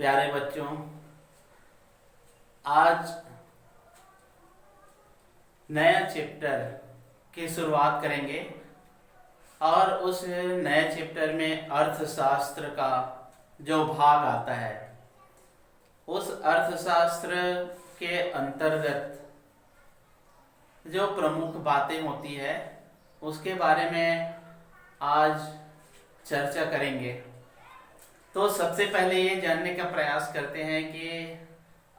प्यारे बच्चों, आज नया चैप्टर की शुरुआत करेंगे और उस नए चैप्टर में अर्थशास्त्र का जो भाग आता है, उस अर्थशास्त्र के अंतर्गत जो प्रमुख बातें होती है उसके बारे में आज चर्चा करेंगे। तो सबसे पहले ये जानने का प्रयास करते हैं कि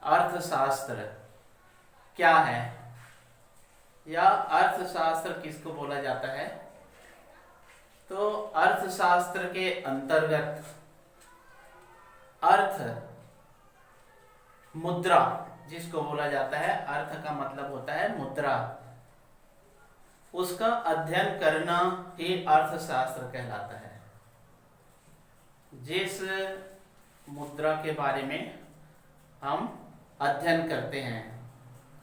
अर्थशास्त्र क्या है या अर्थशास्त्र किसको बोला जाता है। तो अर्थशास्त्र के अंतर्गत अर्थ मुद्रा जिसको बोला जाता है, अर्थ का मतलब होता है मुद्रा, उसका अध्ययन करना ही अर्थशास्त्र कहलाता है। जिस मुद्रा के बारे में हम अध्ययन करते हैं,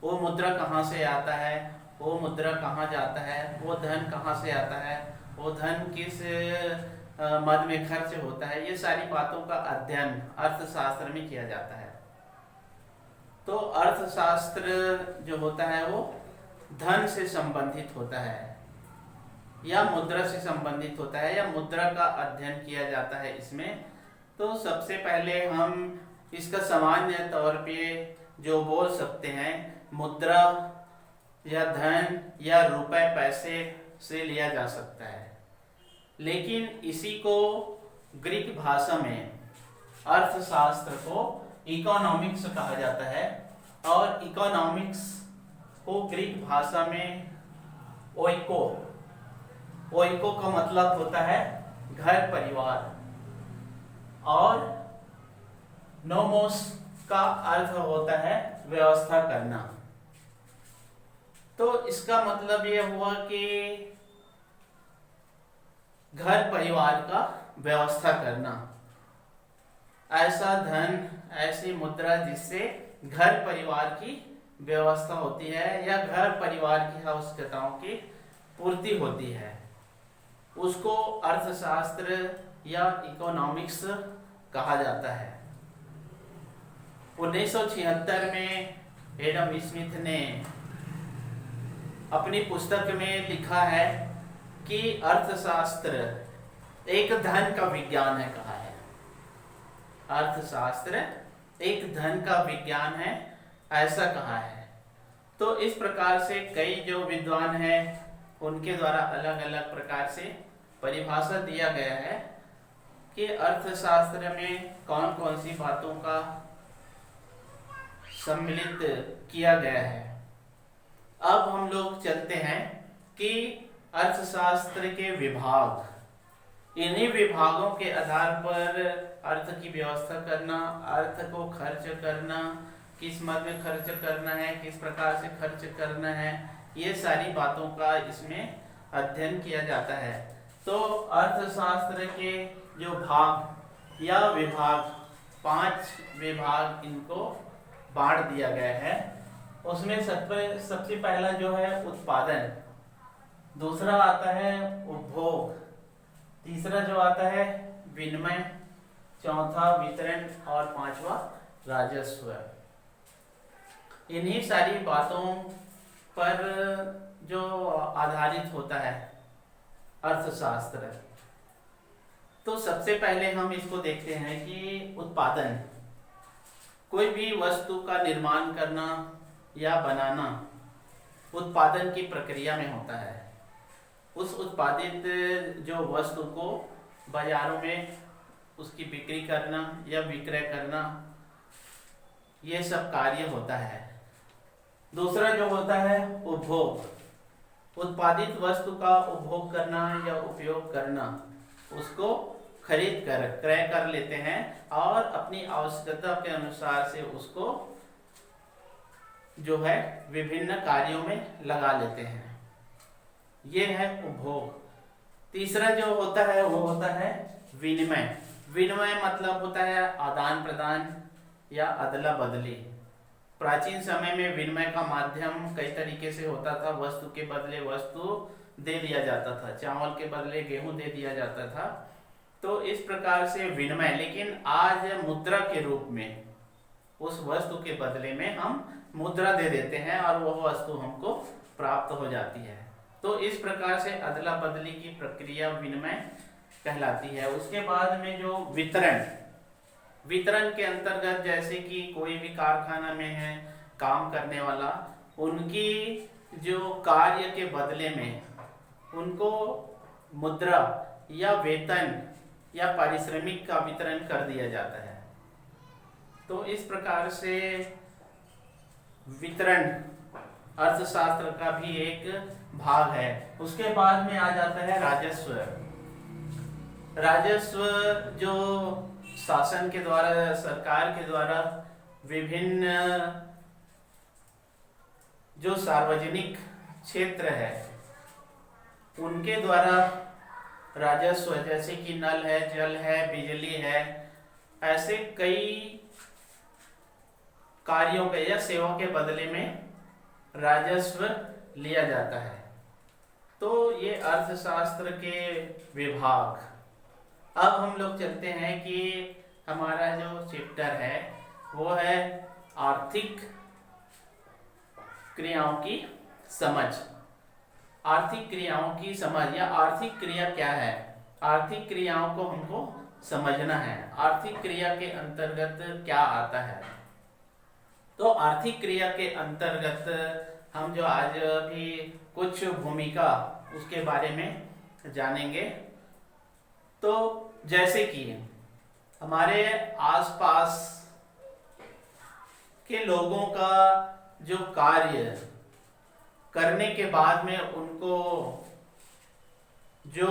वो मुद्रा कहाँ से आता है, वो मुद्रा कहाँ जाता है, वो धन कहाँ से आता है, वो धन किस मद में खर्च होता है, ये सारी बातों का अध्ययन अर्थशास्त्र में किया जाता है। तो अर्थशास्त्र जो होता है वो धन से संबंधित होता है या मुद्रा से संबंधित होता है या मुद्रा का अध्ययन किया जाता है इसमें। तो सबसे पहले हम इसका सामान्य तौर पे जो बोल सकते हैं, मुद्रा या धन या रुपए पैसे से लिया जा सकता है, लेकिन इसी को ग्रीक भाषा में अर्थशास्त्र को इकोनॉमिक्स कहा जाता है और इकोनॉमिक्स को ग्रीक भाषा में ओइको का मतलब होता है घर परिवार और नोमोस का अर्थ होता है व्यवस्था करना। तो इसका मतलब ये हुआ कि घर परिवार का व्यवस्था करना, ऐसा धन, ऐसी मुद्रा जिससे घर परिवार की व्यवस्था होती है या घर परिवार की आवश्यकताओं की पूर्ति होती है, उसको अर्थशास्त्र या इकोनॉमिक्स कहा जाता है। 1976 में एडम स्मिथ ने अपनी पुस्तक में लिखा है कि अर्थशास्त्र एक धन का विज्ञान है, कहा है अर्थशास्त्र एक धन का विज्ञान है, ऐसा कहा है। तो इस प्रकार से कई जो विद्वान हैं उनके द्वारा अलग अलग प्रकार से परिभाषा दिया गया है कि अर्थशास्त्र में कौन कौन सी बातों का सम्मिलित किया गया है। अब हम लोग चलते हैं कि अर्थशास्त्र के विभाग, इन्हीं विभागों के आधार पर अर्थ की व्यवस्था करना, अर्थ को खर्च करना, किस मद में खर्च करना है, किस प्रकार से खर्च करना है, ये सारी बातों का इसमें अध्ययन किया जाता है। तो अर्थशास्त्र के जो भाग या विभाग, 5 विभाग इनको बांट दिया गया है। उसमें सबसे पहला जो है उत्पादन, दूसरा आता है उपभोग, तीसरा जो आता है विनिमय, चौथा वितरण और पांचवा राजस्व। इन्हीं सारी बातों पर जो आधारित होता है अर्थशास्त्र। तो सबसे पहले हम इसको देखते हैं कि उत्पादन, कोई भी वस्तु का निर्माण करना या बनाना उत्पादन की प्रक्रिया में होता है। उस उत्पादित जो वस्तु को बाजारों में उसकी बिक्री करना या विक्रय करना, ये सब कार्य होता है। दूसरा जो होता है उपभोग, उत्पादित वस्तु का उपभोग करना या उपयोग करना, उसको खरीद कर क्रय कर लेते हैं और अपनी आवश्यकता के अनुसार से उसको जो है विभिन्न कार्यों में लगा लेते हैं, ये है उपभोग। तीसरा जो होता है वो होता है विनिमय। विनिमय मतलब होता है आदान प्रदान या अदला बदली। प्राचीन समय में विनिमय का माध्यम कई तरीके से होता था। वस्तु के बदले वस्तु दे दिया जाता था, चावल के बदले गेहूं दे दिया जाता था, तो इस प्रकार से विनिमय, लेकिन आज मुद्रा के रूप में उस वस्तु के बदले में हम मुद्रा दे देते हैं और वह वस्तु हमको प्राप्त हो जाती है। तो इस प्रकार से अदला बदली की प्रक्रिया विनिमय कहलाती है। उसके बाद में जो वितरण, वितरण के अंतर्गत जैसे कि कोई भी कारखाना में है काम करने वाला, उनकी जो कार्य के बदले में उनको मुद्रा या वेतन या पारिश्रमिक का वितरण कर दिया जाता है। तो इस प्रकार से वितरण अर्थशास्त्र का भी एक भाग है। उसके बाद में आ जाता है राजस्व। राजस्व जो शासन के द्वारा, सरकार के द्वारा विभिन्न जो सार्वजनिक क्षेत्र है उनके द्वारा राजस्व, जैसे कि नल है, जल है, बिजली है, ऐसे कई कार्यों के या सेवा के बदले में राजस्व लिया जाता है। तो ये अर्थशास्त्र के विभाग। अब हम लोग चलते हैं कि हमारा जो चैप्टर है वो है आर्थिक क्रियाओं की समझ। आर्थिक क्रियाओं की समझ या आर्थिक क्रिया क्या है, आर्थिक क्रियाओं को हमको समझना है। आर्थिक क्रिया के अंतर्गत क्या आता है? तो आर्थिक क्रिया के अंतर्गत हम जो आज भी कुछ भूमिका उसके बारे में जानेंगे। तो जैसे कि हमारे आसपास के लोगों का जो कार्य करने के बाद में उनको जो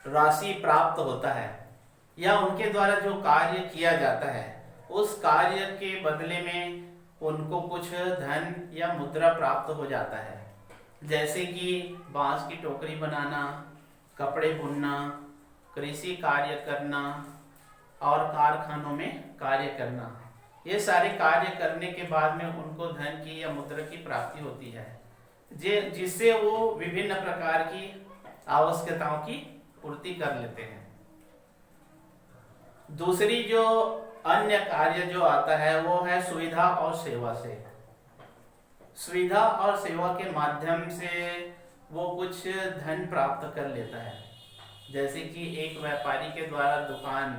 राशि प्राप्त होता है या उनके द्वारा जो कार्य किया जाता है उस कार्य के बदले में उनको कुछ धन या मुद्रा प्राप्त हो जाता है। जैसे कि बांस की टोकरी बनाना, कपड़े बुनना, कृषि कार्य करना और कारखानों में कार्य करना, ये सारे कार्य करने के बाद में उनको धन की या मुद्रा की प्राप्ति होती है, जिससे वो विभिन्न प्रकार की आवश्यकताओं की पूर्ति कर लेते हैं। दूसरी जो अन्य कार्य जो आता है वो है सुविधा और सेवा से। सुविधा और सेवा के माध्यम से वो कुछ धन प्राप्त कर लेता है। जैसे कि एक व्यापारी के द्वारा दुकान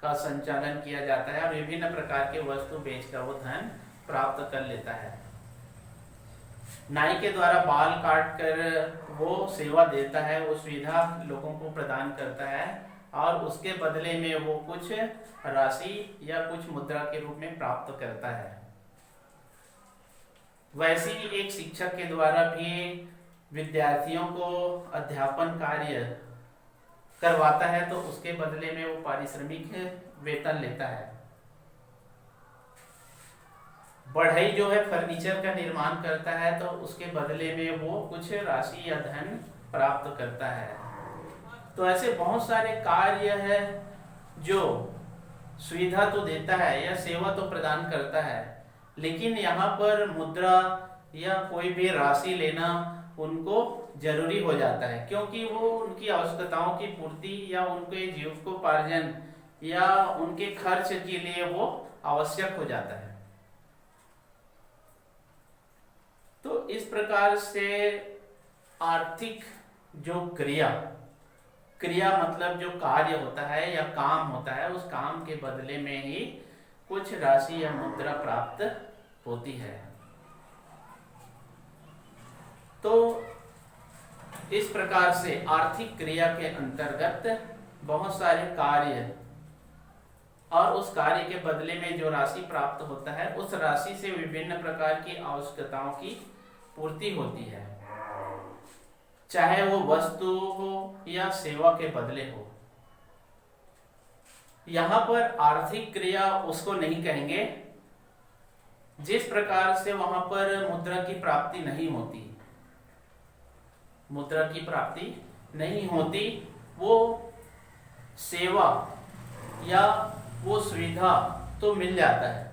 का संचालन किया जाता है और विभिन्न प्रकार के वस्तु बेचकर वो धन प्राप्त कर लेता है। नाई के द्वारा बाल काट कर वो सेवा देता है, वो सुविधा लोगों को प्रदान करता है और उसके बदले में वो कुछ राशि या कुछ मुद्रा के रूप में प्राप्त करता है। वैसे ही एक शिक्षक के द्वारा भी विद्यार्थियों को अध्यापन कार्य करवाता है तो उसके बदले में वो पारिश्रमिक वेतन लेता है। बढ़ई जो है फर्नीचर का निर्माण करता है तो उसके बदले में वो कुछ राशि या धन प्राप्त करता है। तो ऐसे बहुत सारे कार्य है जो सुविधा तो देता है या सेवा तो प्रदान करता है, लेकिन यहाँ पर मुद्रा या कोई भी राशि लेना उनको जरूरी हो जाता है, क्योंकि वो उनकी आवश्यकताओं की पूर्ति या उनके जीविकोपार्जन या उनके खर्च के लिए वो आवश्यक हो जाता है। तो इस प्रकार से आर्थिक जो क्रिया मतलब जो कार्य होता है या काम होता है, उस काम के बदले में ही कुछ राशि या मुद्रा प्राप्त होती है। तो इस प्रकार से आर्थिक क्रिया के अंतर्गत बहुत सारे कार्य और उस कार्य के बदले में जो राशि प्राप्त होता है उस राशि से विभिन्न प्रकार की आवश्यकताओं की पूर्ति होती है, चाहे वो वस्तु हो या सेवा के बदले हो। यहाँ पर आर्थिक क्रिया उसको नहीं कहेंगे जिस प्रकार से वहां पर मुद्रा की प्राप्ति नहीं होती। मुद्रा की प्राप्ति नहीं होती, वो सेवा या वो सुविधा तो मिल जाता है।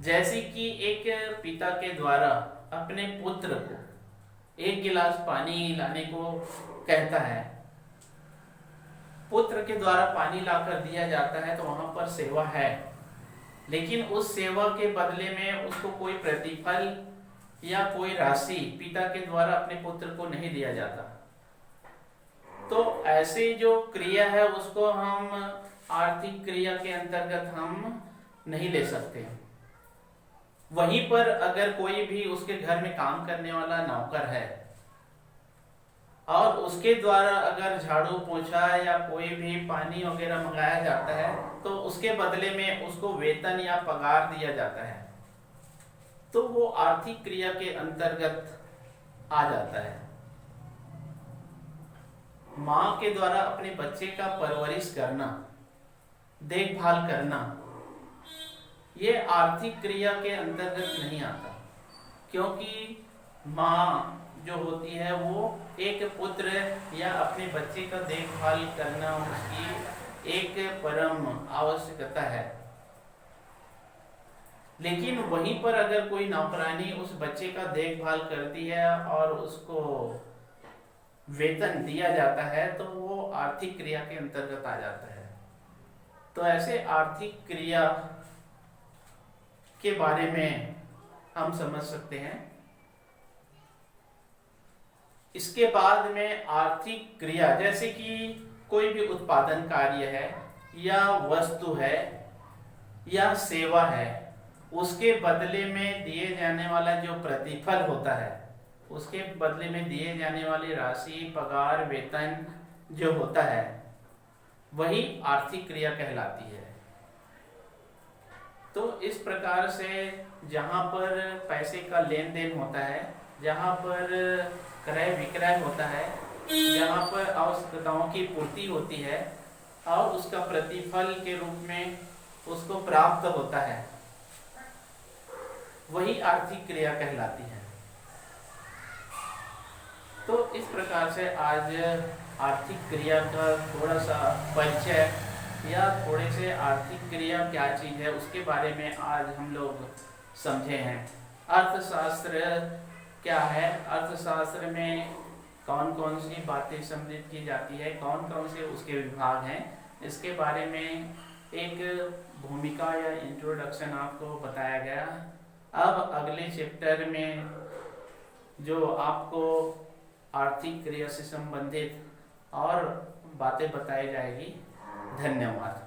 जैसे कि एक पिता के द्वारा अपने पुत्र को 1 गिलास पानी लाने को कहता है पुत्र के द्वारा पानी लाकर दिया जाता है तो वहां पर सेवा है, लेकिन उस सेवा के बदले में उसको कोई प्रतिफल या कोई राशि पिता के द्वारा अपने पुत्र को नहीं दिया जाता। तो ऐसी जो क्रिया है उसको हम आर्थिक क्रिया के अंतर्गत हम नहीं ले सकते। वहीं पर अगर कोई भी उसके घर में काम करने वाला नौकर है और उसके द्वारा अगर झाड़ू पोछा या कोई भी पानी वगैरह मंगाया जाता है तो उसके बदले में उसको वेतन या पगार दिया जाता है, तो वो आर्थिक क्रिया के अंतर्गत आ जाता है। माँ के द्वारा अपने बच्चे का परवरिश करना, देखभाल करना, ये आर्थिक क्रिया के अंतर्गत नहीं आता, क्योंकि माँ जो होती है वो एक पुत्र या अपने बच्चे का देखभाल करना उसकी एक परम आवश्यकता है। लेकिन वहीं पर अगर कोई नौकरानी उस बच्चे का देखभाल करती है और उसको वेतन दिया जाता है तो वो आर्थिक क्रिया के अंतर्गत आ जाता है। तो ऐसे आर्थिक क्रिया के बारे में हम समझ सकते हैं। इसके बाद में आर्थिक क्रिया जैसे कि कोई भी उत्पादन कार्य है या वस्तु है या सेवा है, उसके बदले में दिए जाने वाला जो प्रतिफल होता है, उसके बदले में दिए जाने वाली राशि, पगार, वेतन जो होता है, वही आर्थिक क्रिया कहलाती है। तो इस प्रकार से जहाँ पर पैसे का लेन देन होता है, जहाँ पर क्रय विक्रय होता है, जहाँ पर आवश्यकताओं की पूर्ति होती है और उसका प्रतिफल के रूप में उसको प्राप्त होता है, वही आर्थिक क्रिया कहलाती है। तो इस प्रकार से आज आर्थिक क्रिया का थोड़ा सा परिचय या थोड़े से आर्थिक क्रिया क्या चीज़ है उसके बारे में आज हम लोग समझे हैं। अर्थशास्त्र क्या है, अर्थशास्त्र में कौन कौन सी बातें सम्मिलित की जाती है, कौन कौन से उसके विभाग हैं, इसके बारे में एक भूमिका या इंट्रोडक्शन आपको बताया गया। अब अगले चैप्टर में जो आपको आर्थिक क्रिया से संबंधित और बातें बताई जाएगी। धन्यवाद।